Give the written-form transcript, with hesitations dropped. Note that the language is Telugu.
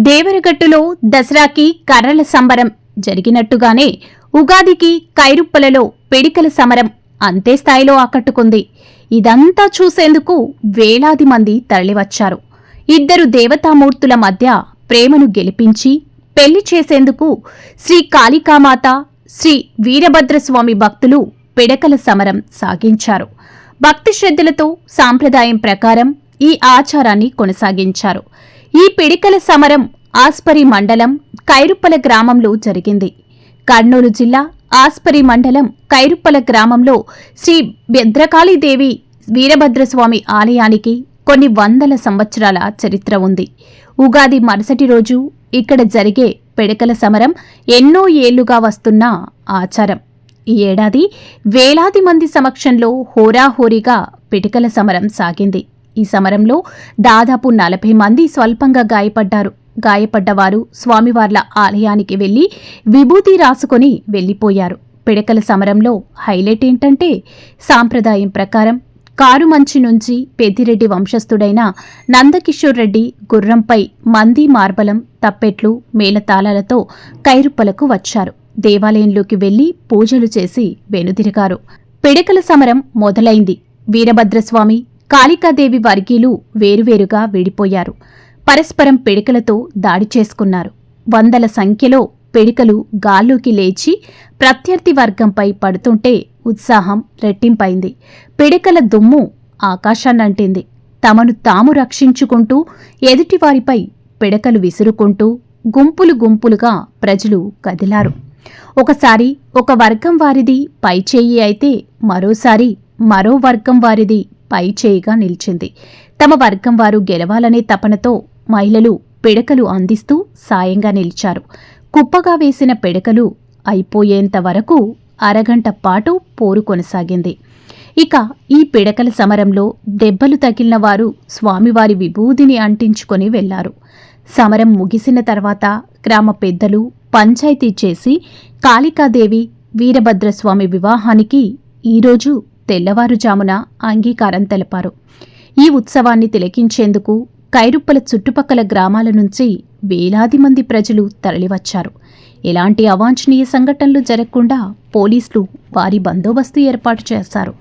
దేవరగట్టులో దసరాకి కర్రల సంబరం జరిగినట్టుగానే ఉగాదికి కైరుప్పలలో పిడికల సమరం అంతే స్థాయిలో ఆకట్టుకుంది. ఇదంతా చూసేందుకు వేలాది మంది తరలివచ్చారు. ఇద్దరు దేవతామూర్తుల మధ్య ప్రేమను గెలిపించి పెళ్లి చేసేందుకు శ్రీ కాళికామాత, శ్రీ వీరభద్రస్వామి భక్తులు పిడకల సమరం సాగించారు. భక్తి శ్రద్ధలతో సాంప్రదాయం ప్రకారం ఈ ఆచారాన్ని కొనసాగించారు. ఈ పిడికల సమరం ఆస్పరి మండలం కైరుప్పల గ్రామంలో జరిగింది. కర్నూలు జిల్లా ఆస్పరి మండలం కైరుప్పల గ్రామంలో శ్రీ భద్రకాళీదేవి వీరభద్రస్వామి ఆలయానికి కొన్ని వందల సంవత్సరాల చరిత్ర ఉంది. ఉగాది మరుసటి రోజు ఇక్కడ జరిగే పిడకల సమరం ఎన్నో ఏళ్లుగా వస్తున్న ఆచారం. ఈ ఏడాది వేలాది మంది సమక్షంలో హోరాహోరీగా పిడకల సమరం సాగింది. ఈ సమరంలో దాదాపు 40 మంది స్వల్పంగా గాయపడ్డారు. గాయపడ్డవారు స్వామివార్ల ఆలయానికి వెళ్లి విభూతి రాసుకొని వెళ్లిపోయారు. పిడకల సమరంలో హైలైట్ ఏంటంటే, సాంప్రదాయం ప్రకారం కారుమంచి నుంచి పెద్దిరెడ్డి వంశస్థుడైన నందకిషోర్ రెడ్డి గుర్రంపై మంది మార్బలం, తప్పెట్లు, మేళతాళాలతో కైరుప్పలకు వచ్చారు. దేవాలయంలోకి వెళ్లి పూజలు చేసి వెనుదిరిగారు. పిడకల సమరం మొదలైంది. వీరభద్రస్వామి, కాళికాదేవి వర్గీయులు వేరువేరుగా విడిపోయారు. పరస్పరం పిడకలతో దాడి చేసుకున్నారు. వందల సంఖ్యలో పిడకలు గాల్లోకి లేచి ప్రత్యర్థి వర్గంపై పడుతుంటే ఉత్సాహం రెట్టింపైంది. పిడకల దుమ్ము ఆకాశాన్నంటింది. తమను తాము రక్షించుకుంటూ ఎదుటివారిపై పిడకలు విసురుకుంటూ గుంపులు గుంపులుగా ప్రజలు కదిలారు. ఒకసారి ఒక వర్గం వారిది పైచేయి అయితే మరోసారి మరో వర్గం వారిది పైచేయిగా నిలిచింది. తమ వర్గం వారు గెలవాలనే తపనతో మహిళలు పిడకలు అందిస్తూ సాయంగా నిలిచారు. కుప్పగా వేసిన పిడకలు అయిపోయేంత వరకు అరగంట పాటు పోరు కొనసాగింది. ఇక ఈ పిడకల సమరంలో దెబ్బలు తగిలిన వారు స్వామివారి విభూదిని అంటించుకొని వెళ్లారు. సమరం ముగిసిన తర్వాత గ్రామ పెద్దలు పంచాయతీ చేసి కాళికాదేవి వీరభద్రస్వామి వివాహానికి ఈరోజు తెల్లవారుజామున అంగీకారం తెలిపారు. ఈ ఉత్సవాన్ని తిలకించేందుకు కైరుప్పల చుట్టుపక్కల గ్రామాల నుంచి వేలాది మంది ప్రజలు తరలివచ్చారు. ఎలాంటి అవాంఛనీయ సంఘటనలు జరగకుండా పోలీసులు భారీ బందోబస్తు ఏర్పాటు చేశారు.